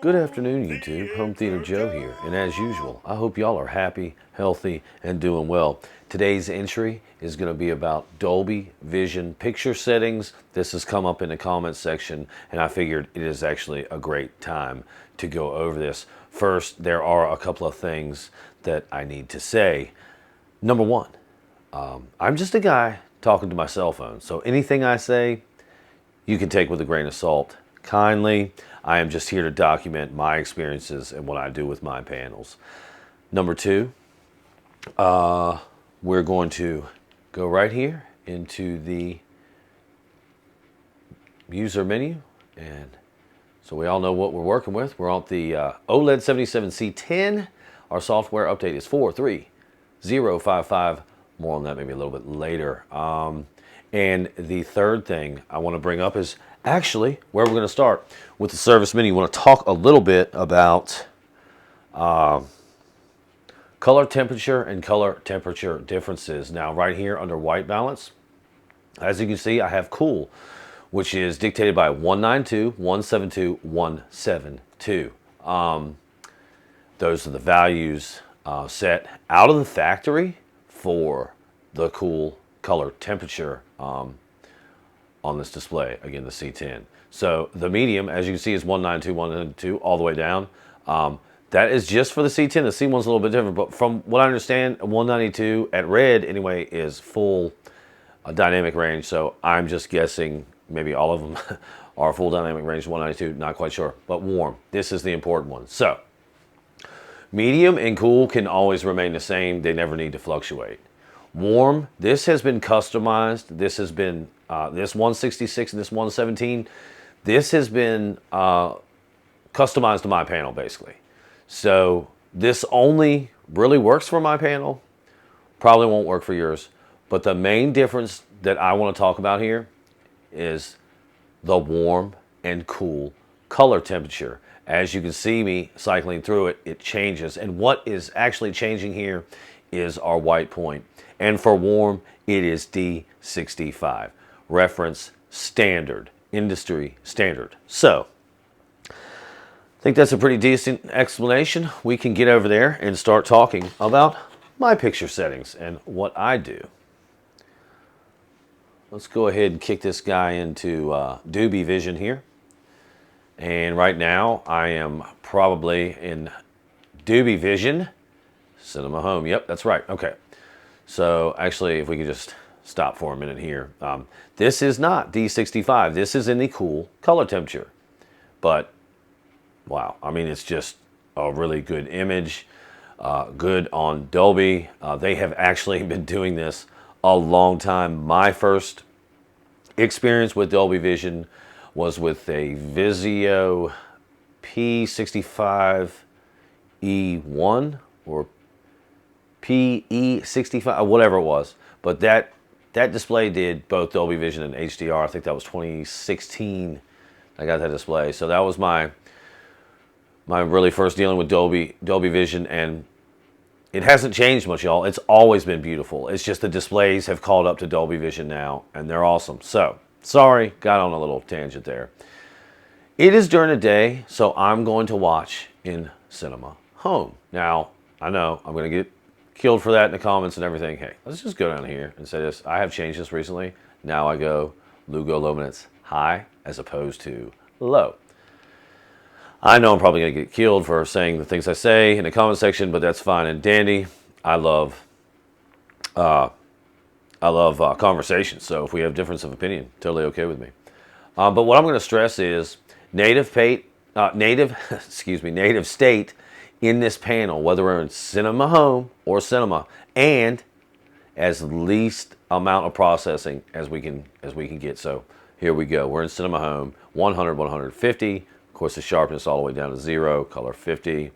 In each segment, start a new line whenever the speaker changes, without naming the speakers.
Good afternoon, YouTube. Home Theater Joe here, and as usual, I hope y'all are happy, healthy, and doing well. Today's entry is going to be about Dolby Vision picture settings. This has come up in the comments section, and I figured it is actually a great time to go over this. First, there are a couple of things that I need to say. Number one, I'm just a guy talking to my cell phone, so anything I say, you can take with a grain of salt. Kindly, I am just here to document my experiences and what I do with my panels. Number two, we're going to go right here into the user menu, and so we all know what we're working with. We're on the OLED 77C10. Our software update is 43055. More on that maybe a little bit later. And the third thing I want to bring up is actually where we're going to start with the service menu. We want to talk a little bit about color temperature and color temperature differences. Now, right here under white balance, as you can see, I have cool, which is dictated by 192, 172, 172. Those are the values set out of the factory for the cool color temperature on this display, again the C10. So the medium, as you can see, is 192, 192 all the way down. That is just for the C10. The C1's a little bit different, but from what I understand, 192 at red anyway is full dynamic range. So I'm just guessing maybe all of them are full dynamic range, 192, not quite sure. But warm, this is the important one. So medium and cool can always remain the same. They never need to fluctuate. Warm, this has been customized. This has been, this 166 and this 117, this has been customized to my panel, basically. So this only really works for my panel, probably won't work for yours. But the main difference that I want to talk about here is the warm and cool color temperature. As you can see me cycling through it, it changes. And what is actually changing here is our white point. And for warm, it is D65. Reference standard, industry standard. So, I think that's a pretty decent explanation. We can get over there and start talking about my picture settings and what I do. Let's go ahead and kick this guy into Dolby Vision here. And right now, I am probably in Dolby Vision Cinema Home. Yep, that's right. Okay. So actually, if we could just stop for a minute here. This is not D65. This is in the cool color temperature. But, wow. I mean, it's just a really good image. Good on Dolby. They have actually been doing this a long time. My first experience with Dolby Vision was with a Vizio P65E1 or PE65, whatever it was. But that display did both Dolby Vision and HDR. I think that was 2016 I got that display. So that was my really first dealing with Dolby Vision, and it hasn't changed much, y'all. It's always been beautiful. It's just the displays have caught up to Dolby Vision now, and they're awesome. So, sorry, got on a little tangent there. It is during the day, so I'm going to watch in Cinema Home. Now, I know I'm going to get killed for that in the comments and everything. Hey, let's just go down here and say this. I have changed this recently. Now I go Lugo Luminance high as opposed to low. I know I'm probably going to get killed for saying the things I say in the comment section, but that's fine and dandy. I love conversations, so if we have difference of opinion, totally okay with me. But what I'm going to stress is native state in this panel, whether we're in Cinema Home or Cinema, and as least amount of processing as we can get. So here we go. We're in Cinema Home, 100, 150. Of course, the sharpness all the way down to 0. Color 50.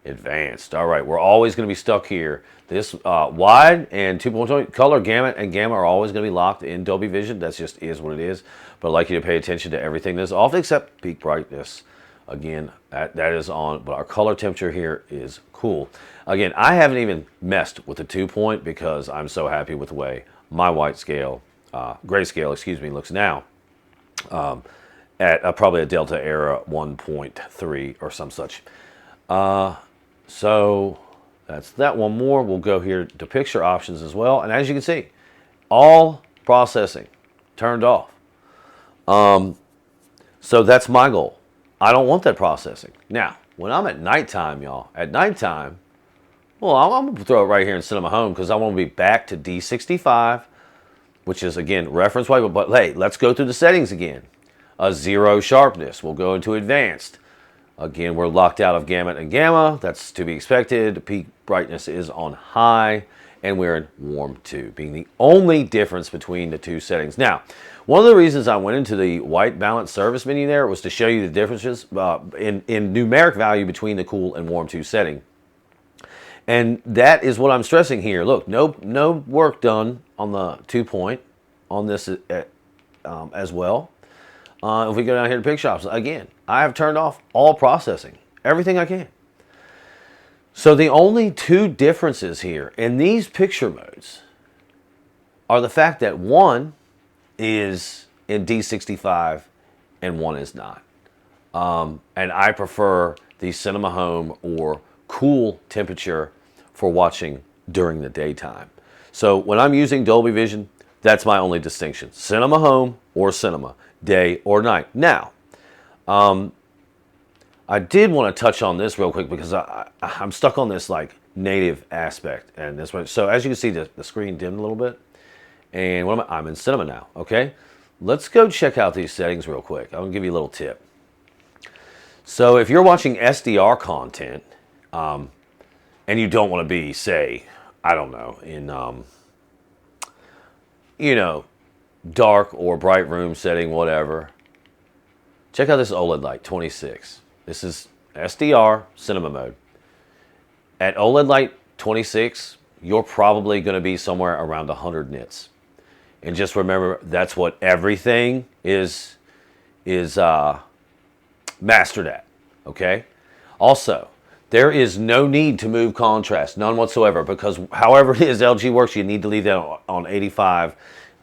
Advanced. All right, we're always going to be stuck here. This wide and 2.2 color gamut and gamma are always going to be locked in Dolby Vision. That just is what it is. But I'd like you to pay attention to everything that's off except peak brightness. Again, that is on, but our color temperature here is cool. Again, I haven't even messed with the 2-point because I'm so happy with the way my grayscale, looks now. at probably a Delta Era 1.3 or some such. So that's that. One more. We'll go here to picture options as well. And as you can see, all processing turned off. So that's my goal. I don't want that processing. Now, when I'm at nighttime, y'all, at nighttime, well, I'm going to throw it right here in Cinema Home because I want to be back to D65, which is, again, reference white. But hey, let's go through the settings again. A 0 sharpness. We'll go into advanced. Again, we're locked out of gamma and gamma. That's to be expected. Peak brightness is on high, and we're in warm 2, being the only difference between the two settings. Now, one of the reasons I went into the white balance service menu there was to show you the differences in numeric value between the cool and warm 2 setting. And that is what I'm stressing here. Look, no work done on the 2-point on this as well. If we go down here to picture options, again, I have turned off all processing, everything I can. So the only two differences here in these picture modes are the fact that one is in D65 and one is not. And I prefer the Cinema Home or cool temperature for watching during the daytime. So when I'm using Dolby Vision, that's my only distinction. Cinema Home or cinema, day or night. Now, I did want to touch on this real quick because I'm stuck on this like native aspect. And this one, so as you can see, the screen dimmed a little bit. And what I'm in cinema now, okay? Let's go check out these settings real quick. I'm going to give you a little tip. So if you're watching SDR content, and you don't want to be, say, I don't know, in, dark or bright room setting, whatever, check out this OLED light, 26. This is SDR cinema mode. At OLED light 26, you're probably going to be somewhere around 100 nits. And just remember, that's what everything is mastered at, okay? Also, there is no need to move contrast, none whatsoever, because however it is LG works, you need to leave that on 85.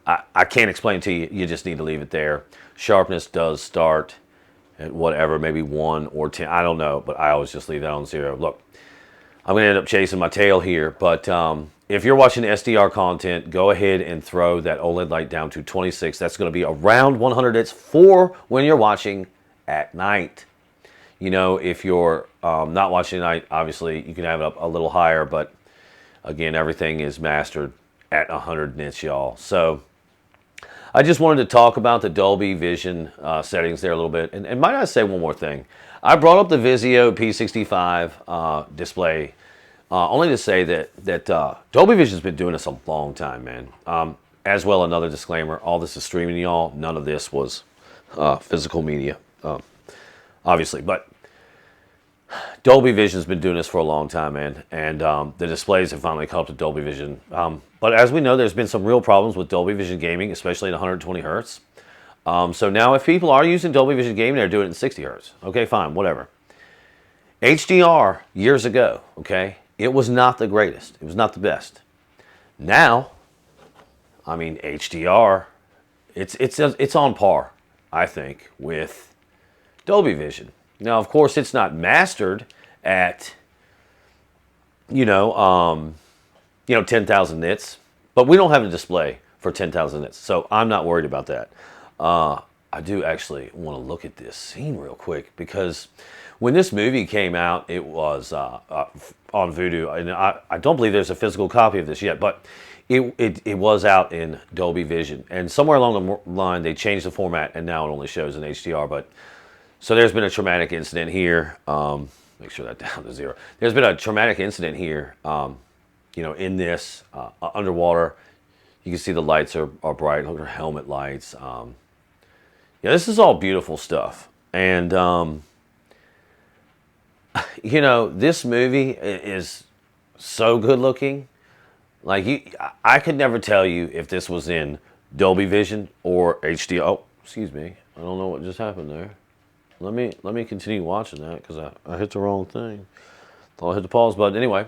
I can't explain to you, you just need to leave it there. Sharpness does start at whatever, maybe 1 or 10, I don't know, but I always just leave that on 0. Look, I'm going to end up chasing my tail here, but if you're watching SDR content, go ahead and throw that OLED light down to 26. That's going to be around 100 nits for when you're watching at night. You know, if you're not watching at night, obviously you can have it up a little higher, but again, everything is mastered at 100 nits, y'all. So I just wanted to talk about the Dolby Vision settings there a little bit. And might I say one more thing? I brought up the Vizio P65 display only to say that Dolby Vision's been doing this a long time, man. As well, another disclaimer, all this is streaming, y'all. None of this was physical media, obviously. But Dolby Vision's been doing this for a long time, man. And the displays have finally caught up to Dolby Vision. But as we know, there's been some real problems with Dolby Vision gaming, especially at 120 hertz. So now if people are using Dolby Vision gaming, they're doing it in 60 hertz. Okay, fine, whatever. HDR, years ago, okay, it was not the greatest. It was not the best. Now, I mean, HDR, it's on par, I think, with Dolby Vision. Now, of course, it's not mastered at, 10,000 nits, but we don't have a display for 10,000 nits, so I'm not worried about that. I do actually want to look at this scene real quick because when this movie came out, it was on Vudu, and I don't believe there's a physical copy of this yet, but it was out in Dolby Vision, and somewhere along the line they changed the format, and now it only shows in HDR. But so there's been a traumatic incident here. Make sure that down to 0. There's been a traumatic incident here. In this underwater, you can see the lights are bright. Look at her helmet lights. Yeah, this is all beautiful stuff, and this movie is so good looking. Like I could never tell you if this was in Dolby Vision or HD. Oh, excuse me. I don't know what just happened there. Let me continue watching that because I hit the wrong thing. Thought I hit the pause button. Anyway,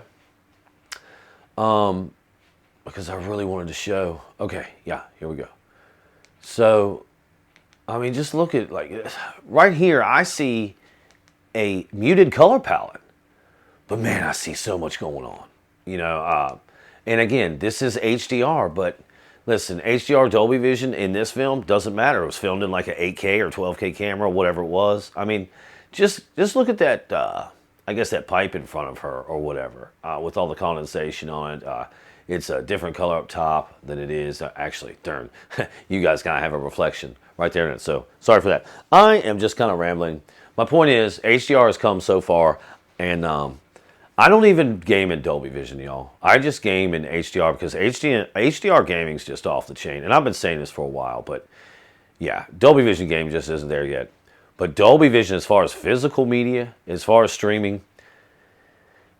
because I really wanted to show. Okay, yeah, here we go. So I mean, just look at, like, right here, I see a muted color palette. But man, I see so much going on. And again, this is HDR, but listen, HDR Dolby Vision in this film doesn't matter. It was filmed in like an 8K or 12K camera, whatever it was. I mean, just look at that, I guess that pipe in front of her or whatever, with all the condensation on it. It's a different color up top than it is. Actually, darn, you guys kind of have a reflection right there in it. So sorry for that. I am just kind of rambling. My point is, HDR has come so far, and I don't even game in Dolby Vision, y'all. I just game in HDR because HDR gaming is just off the chain. And I've been saying this for a while, but yeah, Dolby Vision gaming just isn't there yet. But Dolby Vision, as far as physical media, as far as streaming,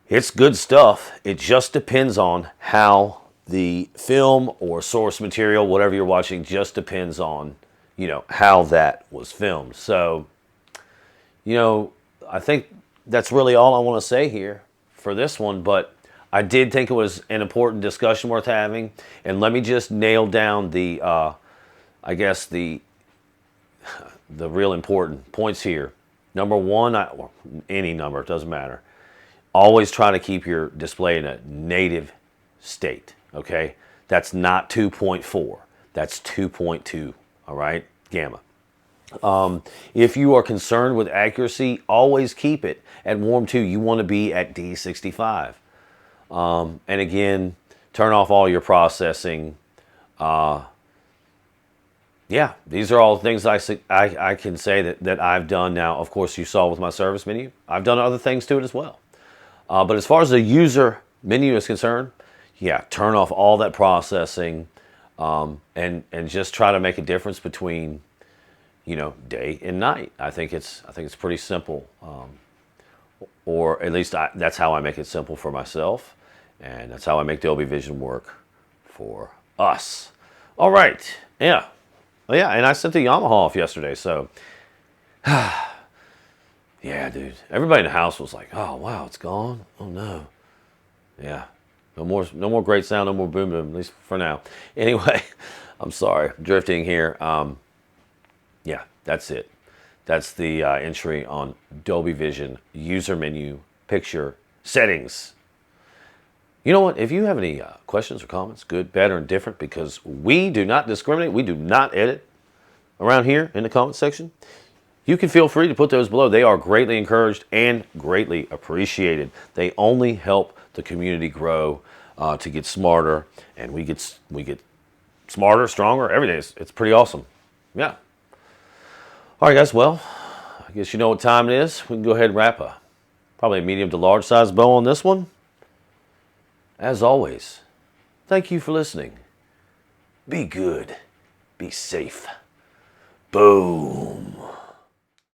it's good stuff. It just depends on how the film or source material, whatever you're watching, just depends on, how that was filmed. So, I think that's really all I want to say here for this one, but I did think it was an important discussion worth having. And let me just nail down the, I guess the real important points here. Number one, any number, it doesn't matter. Always try to keep your display in a native state, okay? That's not 2.4. That's 2.2, all right? Gamma. If you are concerned with accuracy, always keep it at warm 2. You want to be at D65. And again, turn off all your processing. Yeah, these are all things I can say that I've done now. Of course, you saw with my service menu. I've done other things to it as well. But as far as the user menu is concerned, yeah, turn off all that processing and just try to make a difference between, day and night. I think it's pretty simple, or at least that's how I make it simple for myself, and that's how I make Dolby Vision work for us. All right, yeah. Well, yeah, and I sent the Yamaha off yesterday, so yeah, dude. Everybody in the house was like, "Oh, wow, it's gone. Oh no." Yeah, no more great sound, no more boom boom, at least for now. Anyway, I'm sorry, drifting here. Yeah, that's it. That's the entry on Dolby Vision user menu picture settings. You know what? If you have any questions or comments, good, bad, or indifferent, because we do not discriminate, we do not edit around here in the comment section, you can feel free to put those below. They are greatly encouraged and greatly appreciated. They only help the community grow to get smarter, and we get smarter, stronger every day. It's pretty awesome. Yeah. All right, guys. Well, I guess you know what time it is. We can go ahead and wrap up. Probably a medium to large size bow on this one. As always, thank you for listening. Be good. Be safe. Boom.